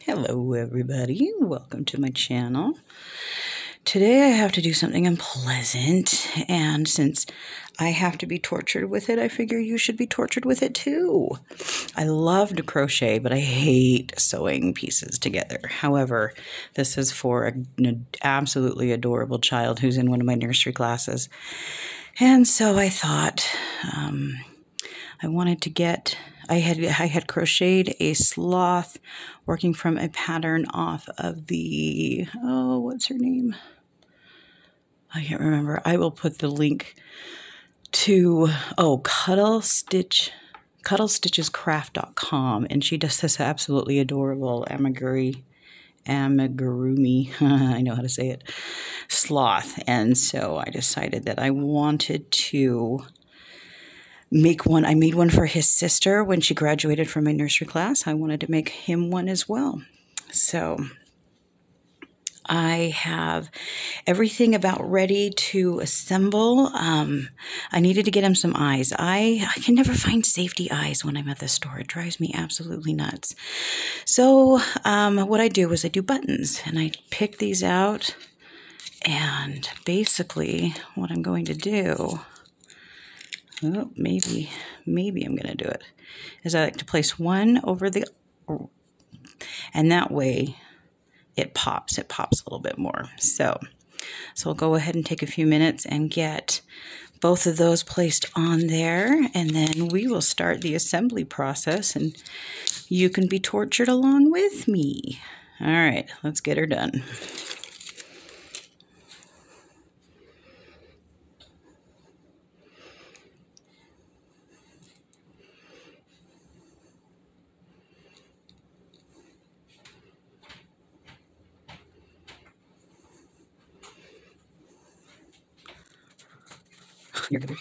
Hello everybody, welcome to my channel. Today I have to do something unpleasant, and since I have to be tortured with it, I figure you should be tortured with it too. I love to crochet, but I hate sewing pieces together. However, this is for an absolutely adorable child who's in one of my nursery classes. And so I thought I wanted to get, I had crocheted a sloth working from a pattern off of the, oh, what's her name? I can't remember. I will put the link to, cuttlestitchescraft.com, and she does this absolutely adorable amigurumi, I know how to say it, sloth. And so I decided that I wanted to make one. I made one for his sister when she graduated from my nursery class. I wanted to make him one as well. So I have everything about ready to assemble. I needed to get him some eyes. I can never find safety eyes when I'm at the store. It drives me absolutely nuts. So what I do is I do buttons, and I pick these out. And basically what I'm going to do, oh, maybe I'm going to do it, is I like to place one over the, and that way it pops a little bit more. So we'll go ahead and take a few minutes and get both of those placed on there, and then we will start the assembly process, and you can be tortured along with me. All right, let's get her done. You're good.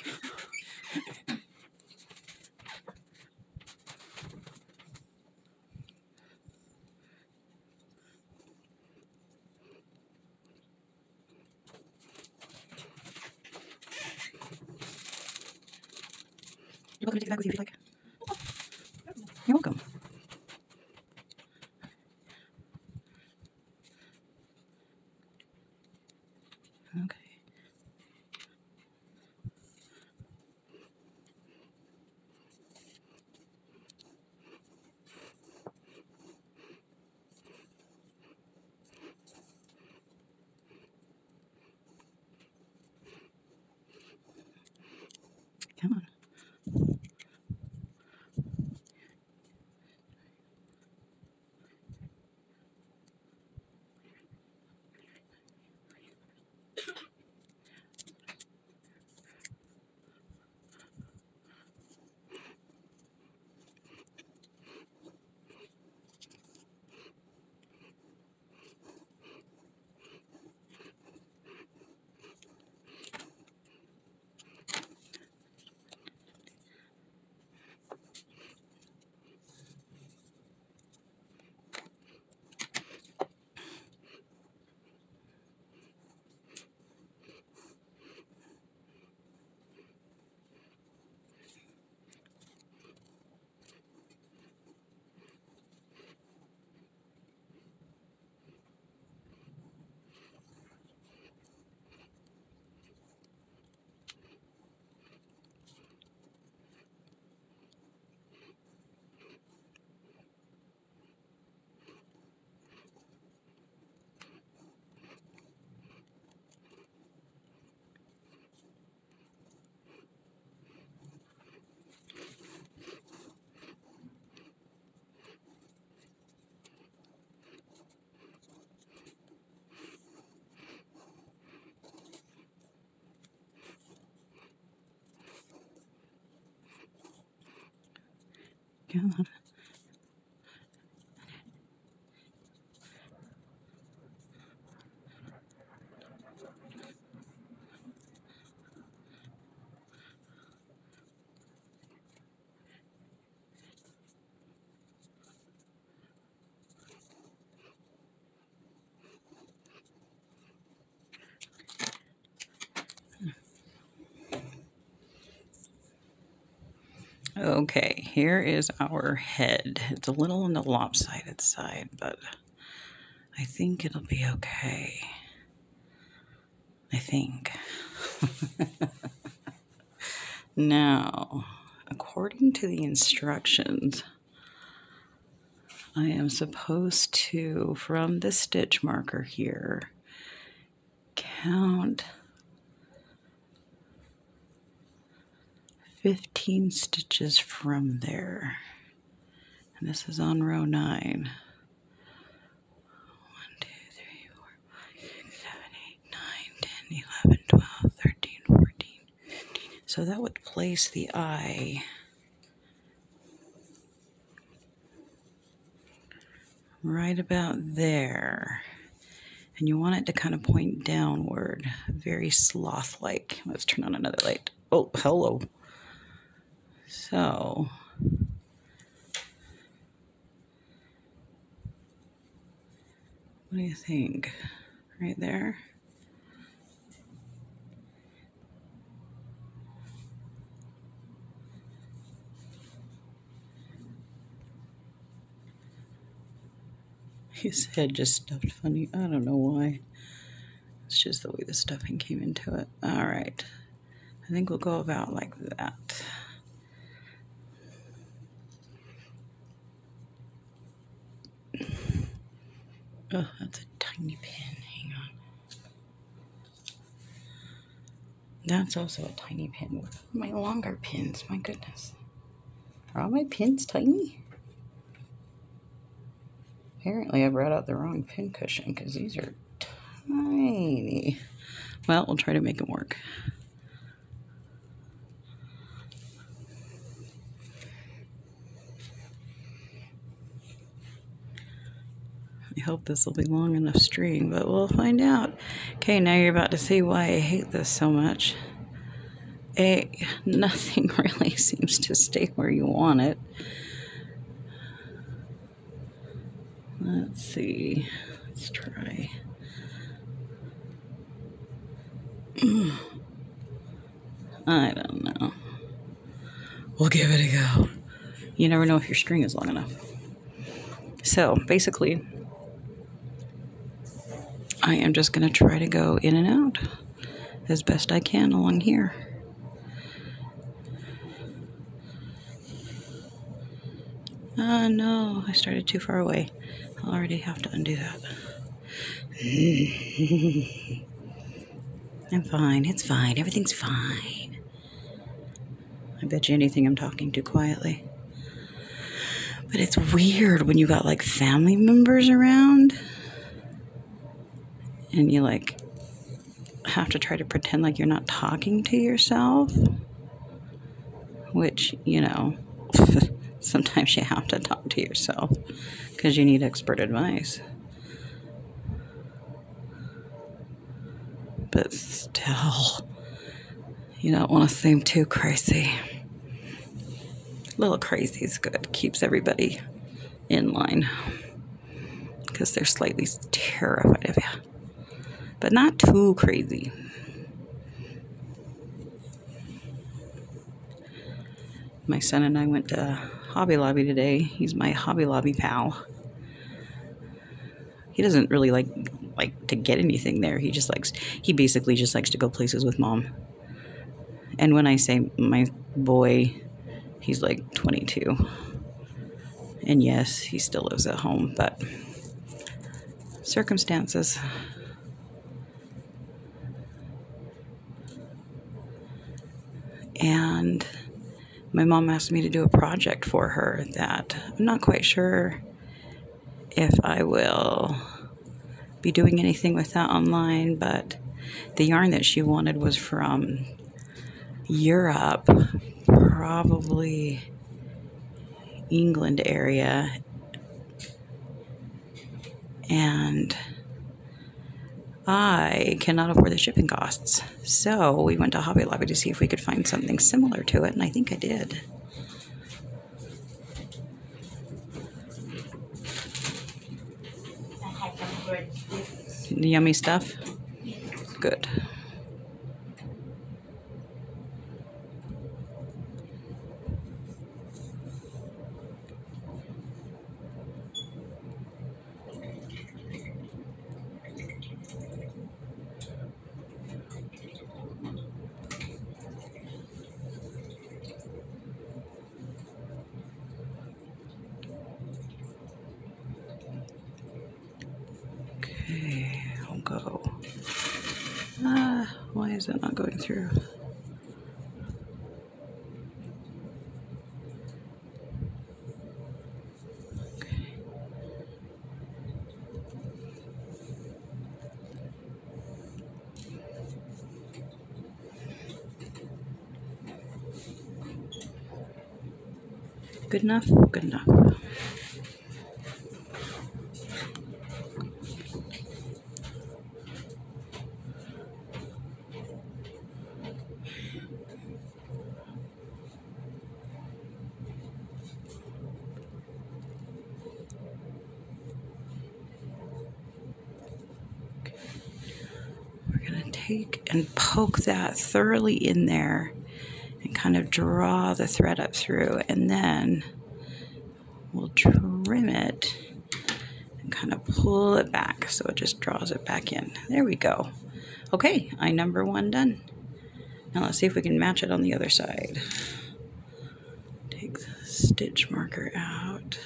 You're welcome to take that with you if you like. You're welcome. Okay. Come on. Come on. Okay, here is our head. It's a little on the lopsided side, but I think it'll be okay. I think. Now, according to the instructions, I am supposed to, from the stitch marker here, count 15 stitches from there. And this is on row 9. 1, 2, 3, 4, 5, 6, 7, 8, 9, 10, 11, 12, 13, 14, 15. So that would place the eye right about there. And you want it to kind of point downward, very sloth-like. Let's turn on another light. Oh, hello. So, what do you think? Right there? His head just stuffed funny. I don't know why. It's just the way the stuffing came into it. All right. I think we'll go about like that. Oh, that's a tiny pin. Hang on. That's also a tiny pin. What are my longer pins? My goodness. Are all my pins tiny? Apparently I brought out the wrong pin cushion because these are tiny. Well, we'll try to make them work. I hope this will be long enough string, but we'll find out. Okay, now you're about to see why I hate this so much. Nothing really seems to stay where you want it. Let's see. Let's try. I don't know. We'll give it a go. You never know if your string is long enough. So, basically, I am just going to try to go in and out as best I can along here. No, I started too far away. I'll already have to undo that. I'm fine. It's fine. Everything's fine. I bet you anything I'm talking too quietly. But it's weird when you got like family members around and you like have to try to pretend like you're not talking to yourself, which, you know, sometimes you have to talk to yourself because you need expert advice. But still, you don't want to seem too crazy. A little crazy is good. Keeps everybody in line because they're slightly terrified of you. But not too crazy. My son and I went to Hobby Lobby today. He's my Hobby Lobby pal. He doesn't really like to get anything there. He basically just likes to go places with mom. And when I say my boy, he's like 22. And yes, he still lives at home, but circumstances. And my mom asked me to do a project for her that I'm not quite sure if I will be doing anything with that online, but the yarn that she wanted was from Europe, probably England area, and I cannot afford the shipping costs. So we went to Hobby Lobby to see if we could find something similar to it, and I think I did. Yummy stuff? Good. won't go. Why is it not going through? Okay. Good enough? Good enough. We're going to take and poke that thoroughly in there and kind of draw the thread up through, and then we'll trim it and kind of pull it back so it just draws it back in. There we go. Okay, eye number 1 done. Now let's see if we can match it on the other side. Take the stitch marker out.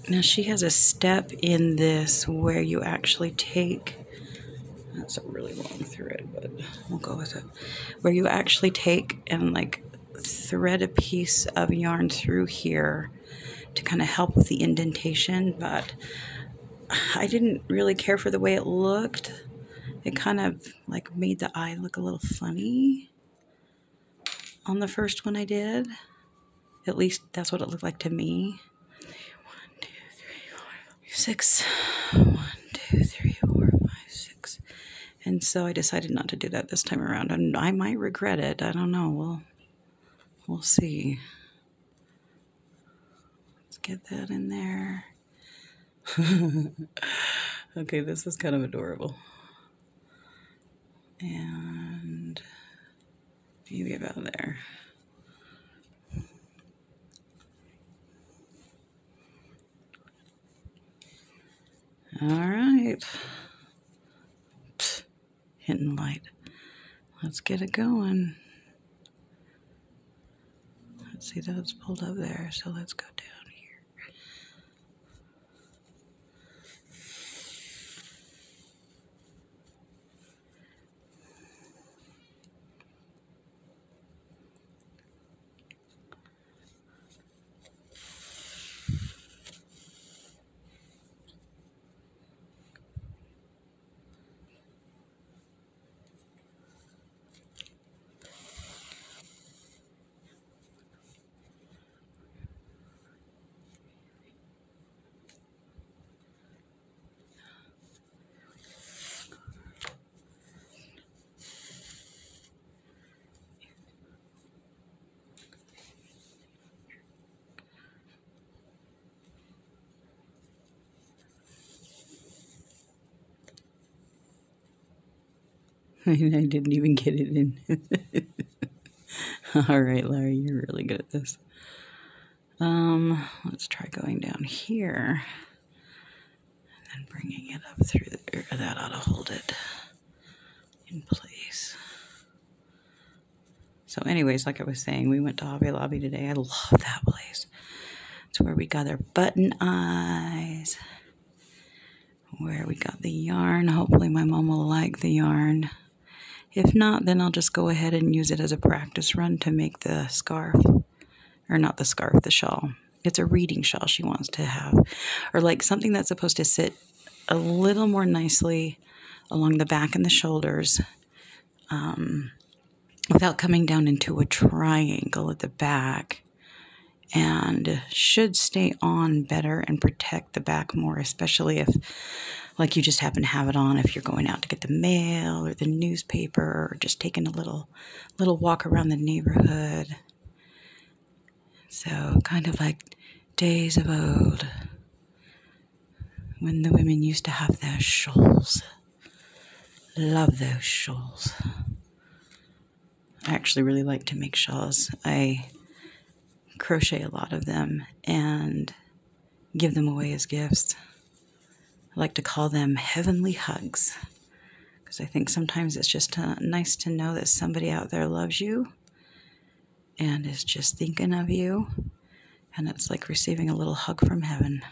Now she has a step in this where you actually take, that's a really long thread, but we'll go with it, where you actually take and like thread a piece of yarn through here to kind of help with the indentation, but I didn't really care for the way it looked. It kind of like made the eye look a little funny on the first one I did. At least that's what it looked like to me. 6. 1, 2, 3, 4, 5, 6. And so I decided not to do that this time around, and I might regret it. I don't know. We'll see. Let's get that in there. Okay, this is kind of adorable. And maybe about there. All right. Psst, hitting light. Let's get it going. Let's see that it's pulled up there, so let's go down here. I didn't even get it in. All right, Larry, you're really good at this. Let's try going down here and bringing it up through there. That ought to hold it in place. So anyways, like I was saying, we went to Hobby Lobby today. I love that place. It's where we got our button eyes, where we got the yarn. Hopefully my mom will like the yarn. If not, then I'll just go ahead and use it as a practice run to make the scarf. Or not the scarf, the shawl. It's a reading shawl she wants to have. Or like something that's supposed to sit a little more nicely along the back and the shoulders, without coming down into a triangle at the back. And should stay on better and protect the back more, especially if, like, you just happen to have it on if you're going out to get the mail or the newspaper, or just taking a little walk around the neighborhood. So kind of like days of old, when the women used to have their shawls. Love those shawls. I actually really like to make shawls. I crochet a lot of them and give them away as gifts. I like to call them heavenly hugs, because I think sometimes it's just nice to know that somebody out there loves you and is just thinking of you, and it's like receiving a little hug from heaven.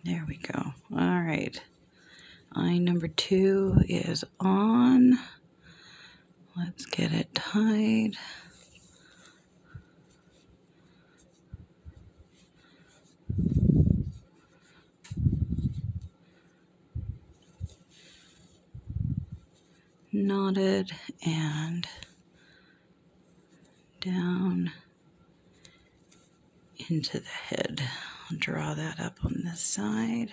There we go. All right. Eye number 2 is on. Let's get it tied. Knotted and down into the head. I'll draw that up on this side.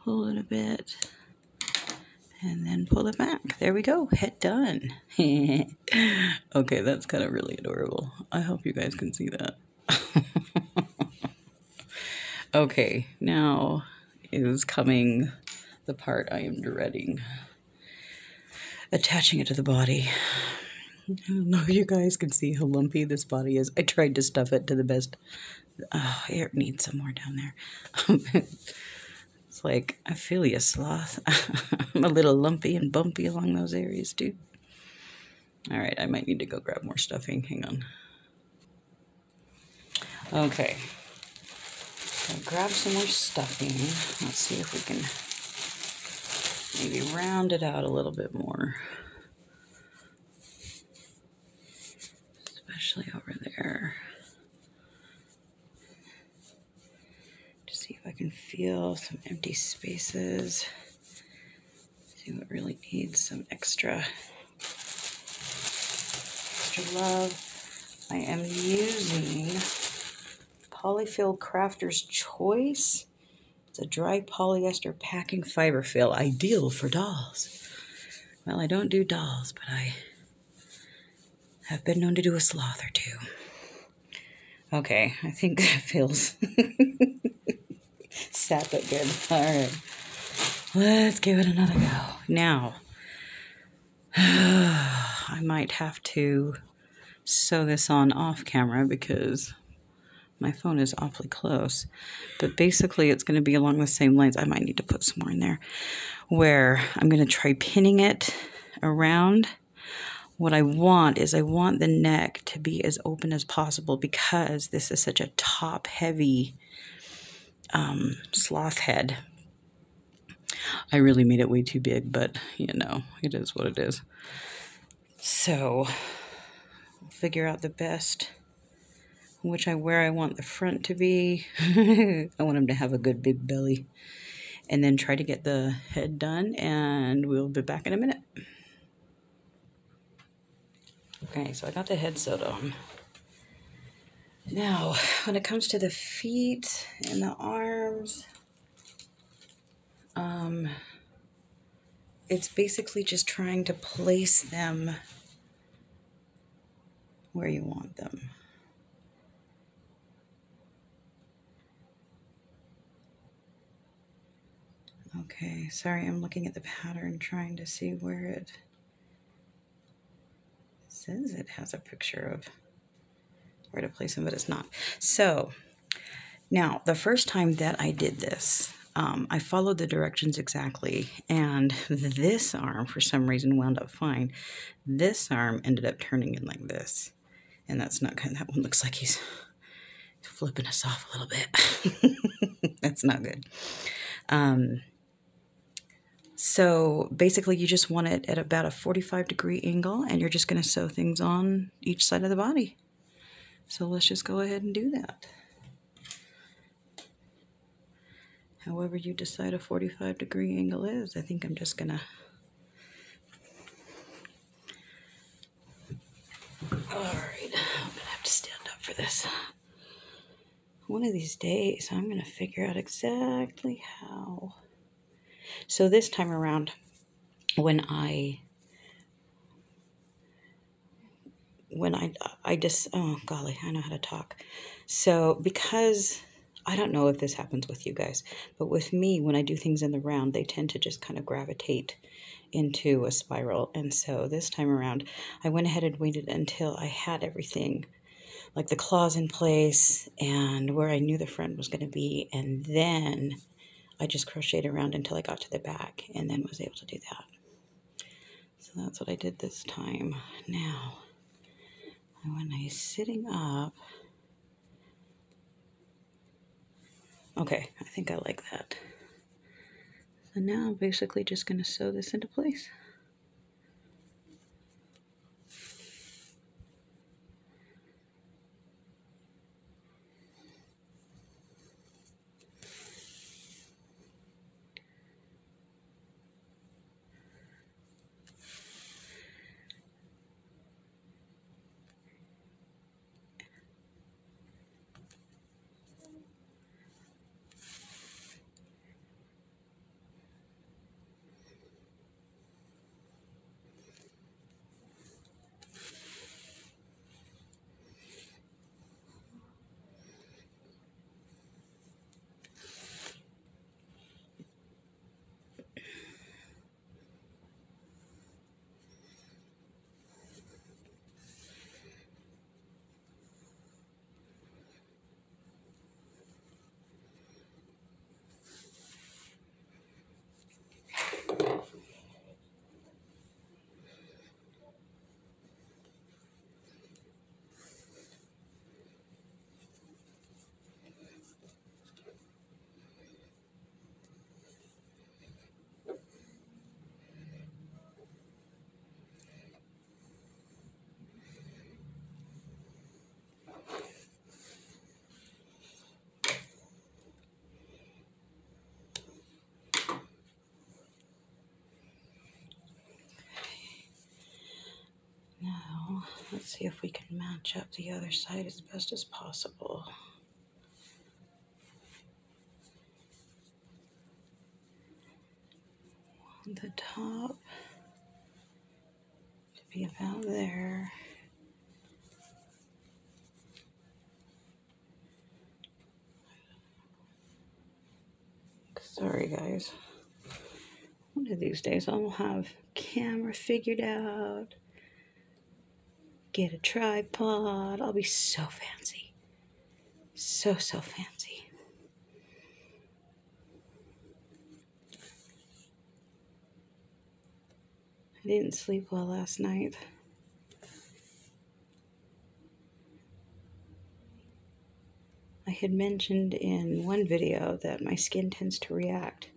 Pull it a bit. And then pull it back. There we go. Head done. Okay, that's kind of really adorable. I hope you guys can see that. Okay, now is coming the part I am dreading. Attaching it to the body. I don't know if you guys can see how lumpy this body is. I tried to stuff it to the best. Oh, it needs some more down there. It's like, I feel you, sloth. I'm a little lumpy and bumpy along those areas, too. All right, I might need to go grab more stuffing. Hang on. Okay. So grab some more stuffing. Let's see if we can maybe round it out a little bit more. Especially over there. See if I can feel some empty spaces. See what really needs some extra love. I am using Polyfill Crafter's Choice. It's a dry polyester packing fiber fill, ideal for dolls. Well, I don't do dolls, but I have been known to do a sloth or two. Okay, I think that feels sat but good. All right, let's give it another go. Now, I might have to sew this on off camera because my phone is awfully close. But basically, it's going to be along the same lines. I might need to put some more in there, where I'm going to try pinning it around. What I want is I want the neck to be as open as possible, because this is such a top-heavy sloth head. I really made it way too big, but you know, it is what it is. So I'll figure out the best where I want the front to be. I want him to have a good big belly, and then try to get the head done, and we'll be back in a minute. Okay, so I got the head sewed on. Now, when it comes to the feet and the arms, it's basically just trying to place them where you want them. Okay, sorry, I'm looking at the pattern trying to see where it says it has a picture of where to place them, but it's not. So now, the first time that I did this, I followed the directions exactly, and this arm, for some reason, wound up fine. This arm ended up turning in like this, and that's not good. That one looks like he's flipping us off a little bit. That's not good. So basically, you just want it at about a 45-degree angle, and you're just going to sew things on each side of the body. So let's just go ahead and do that. However you decide a 45-degree angle is, I think I'm just gonna... Alright, I'm gonna have to stand up for this. One of these days, I'm gonna figure out exactly how. So this time around, when I just, oh golly, I know how to talk. So because... I don't know if this happens with you guys, but with me, when I do things in the round, they tend to just kind of gravitate into a spiral. And so this time around, I went ahead and waited until I had everything like the claws in place and where I knew the front was going to be. And then I just crocheted around until I got to the back and then was able to do that. So that's what I did this time. Now, when I'm sitting up, okay, I think I like that. So now I'm basically just going to sew this into place. Now, let's see if we can match up the other side as best as possible. The top to be about there. Sorry guys. One of these days I'll have camera figured out. Get a tripod. I'll be so fancy. So fancy. I didn't sleep well last night. I had mentioned in one video that my skin tends to react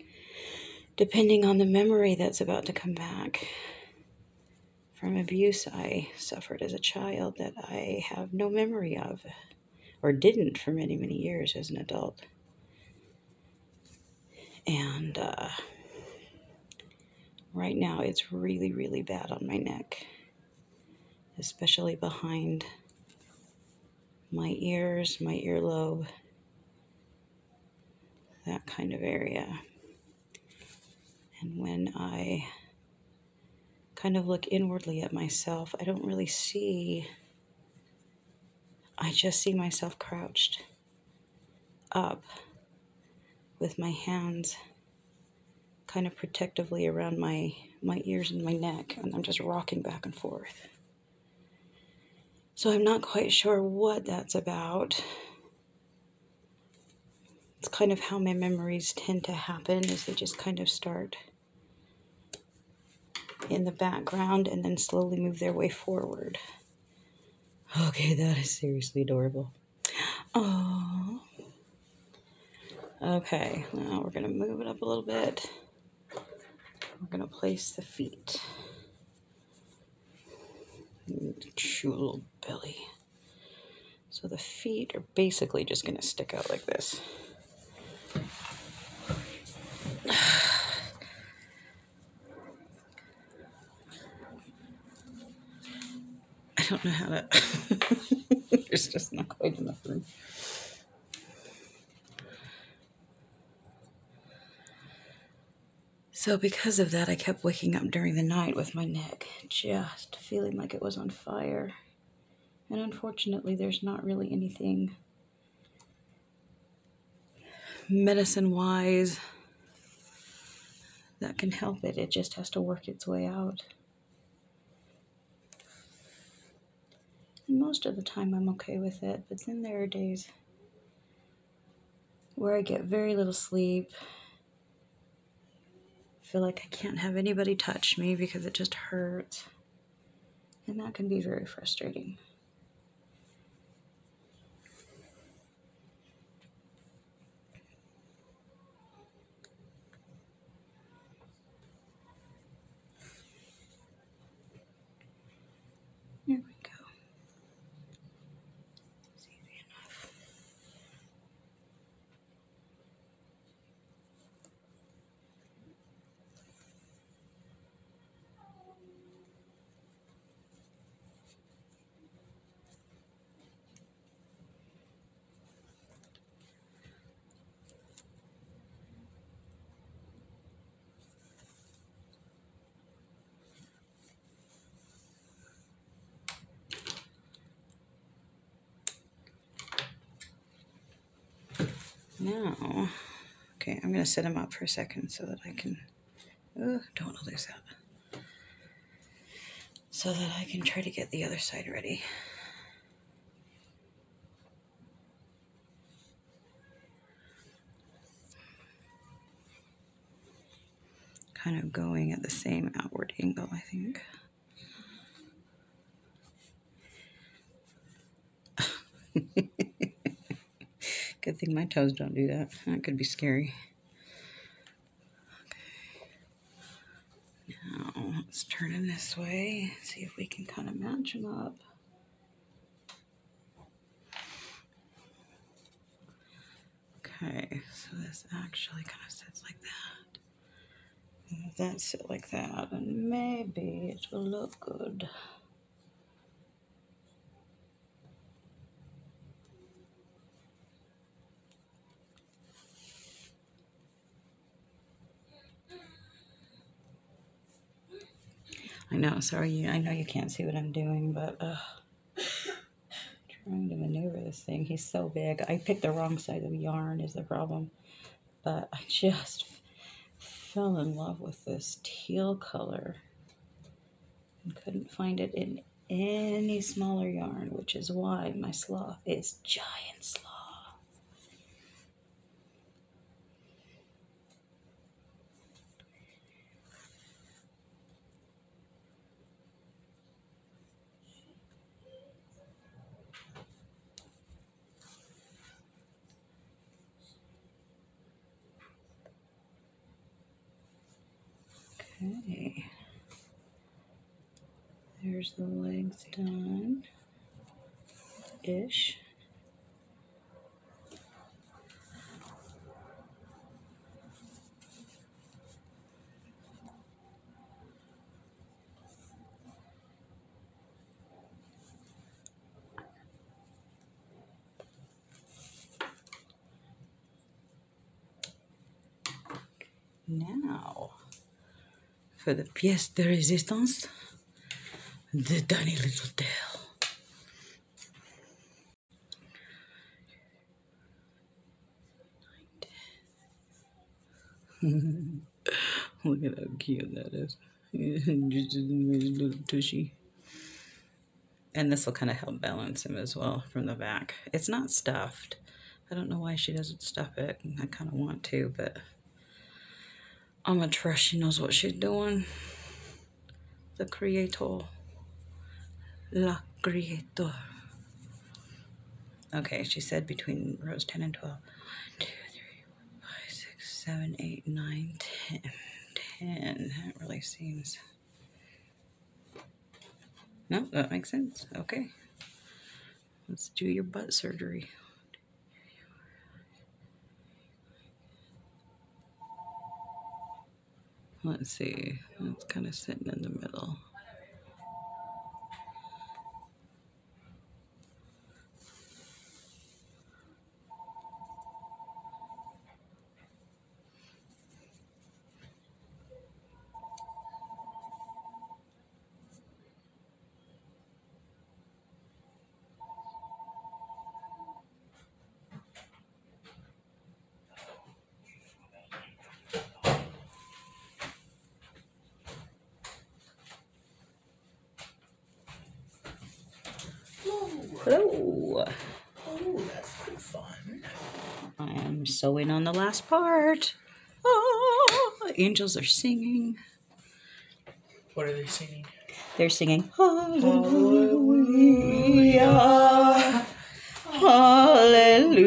depending on the memory that's about to come back from abuse I suffered as a child that I have no memory of, or didn't for many years as an adult. And right now it's really bad on my neck, especially behind my ears, my earlobe, that kind of area. And when I kind of look inwardly at myself, I don't really see, I just see myself crouched up with my hands kind of protectively around my ears and my neck, and I'm just rocking back and forth. So I'm not quite sure what that's about. It's kind of how my memories tend to happen, is they just kind of start in the background and then slowly move their way forward. Okay, that is seriously adorable. Oh. Okay, now we're going to move it up a little bit. We're going to place the feet. Cute little belly. So the feet are basically just going to stick out like this. I don't know how to... There's just not quite enough room. So because of that, I kept waking up during the night with my neck just feeling like it was on fire. And unfortunately, there's not really anything medicine-wise that can help it. It just has to work its way out. And most of the time I'm okay with it, but then there are days where I get very little sleep, feel like I can't have anybody touch me because it just hurts, and that can be very frustrating. There we go. It's easy enough. Now, okay, I'm going to set him up for a second so that I can, don't want to lose that, so that I can try to get the other side ready. Kind of going at the same outward angle, I think. Good thing my toes don't do that. That could be scary. Okay. Now, let's turn him this way. See if we can kind of match him up. Okay, so this actually kind of sits like that. And if that sit like that, and maybe it will look good. I know, sorry, I know you can't see what I'm doing, but trying to maneuver this thing. He's so big. I picked the wrong side of the yarn is the problem. But I just fell in love with this teal color and couldn't find it in any smaller yarn, which is why my sloth is giant sloth. Okay, there's the legs done-ish. Now, for the pièce de résistance, the tiny little tail. Look at how cute that is. Just a little tushy. And this will kind of help balance him as well from the back. It's not stuffed. I don't know why she doesn't stuff it. I kind of want to, but I'm gonna trust she knows what she's doing. The creator. La creator. Okay, she said between rows 10 and 12. 1, 2, 3, 4, 5, 6, 7, 8, 9, 10. 10. That really seems... No, that makes sense. Okay. Let's do your butt surgery. Let's see. It's kind of sitting in the middle. Hello. Oh, that's good fun. I am sewing on the last part. Oh, angels are singing. What are they singing? They're singing Hallelujah. Hallelujah.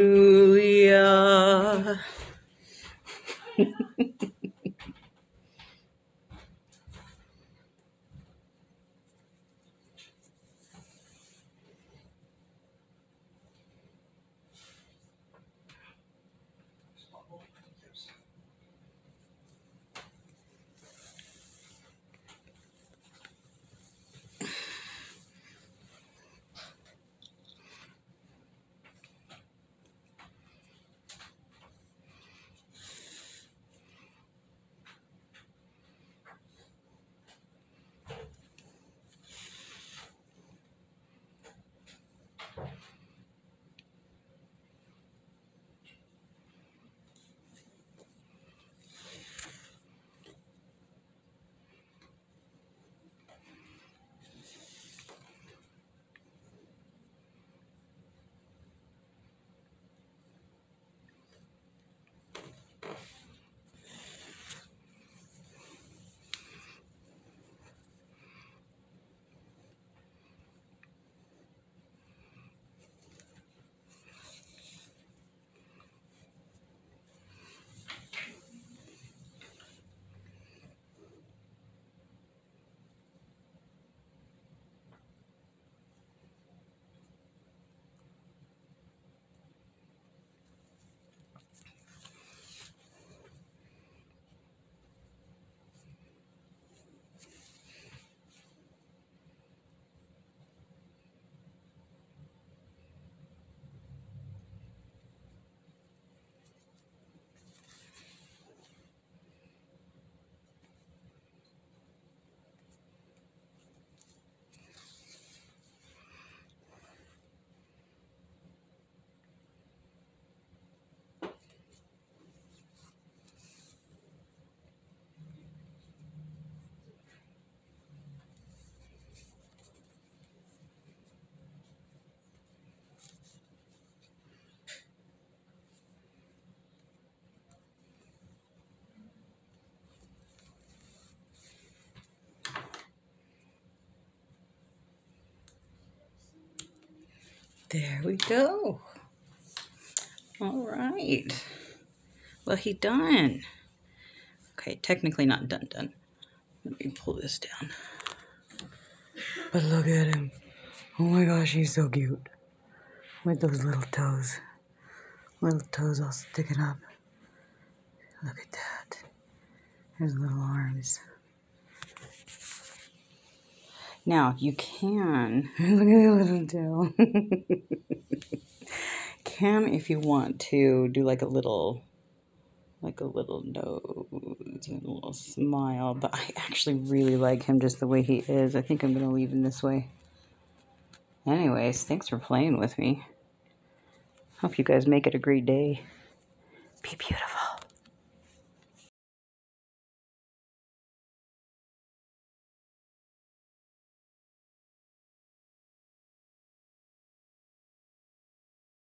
There we go. All right. Well, he done. Okay, technically not done. Let me pull this down. But look at him. Oh my gosh, he's so cute. With those little toes. Little toes all sticking up. Look at that. His little arms. Now, you can, look at the little tail. Can, if you want to, do like a little nose and a little smile. But I actually really like him just the way he is. I think I'm going to leave him this way. Anyways, thanks for playing with me. Hope you guys make it a great day. Be beautiful.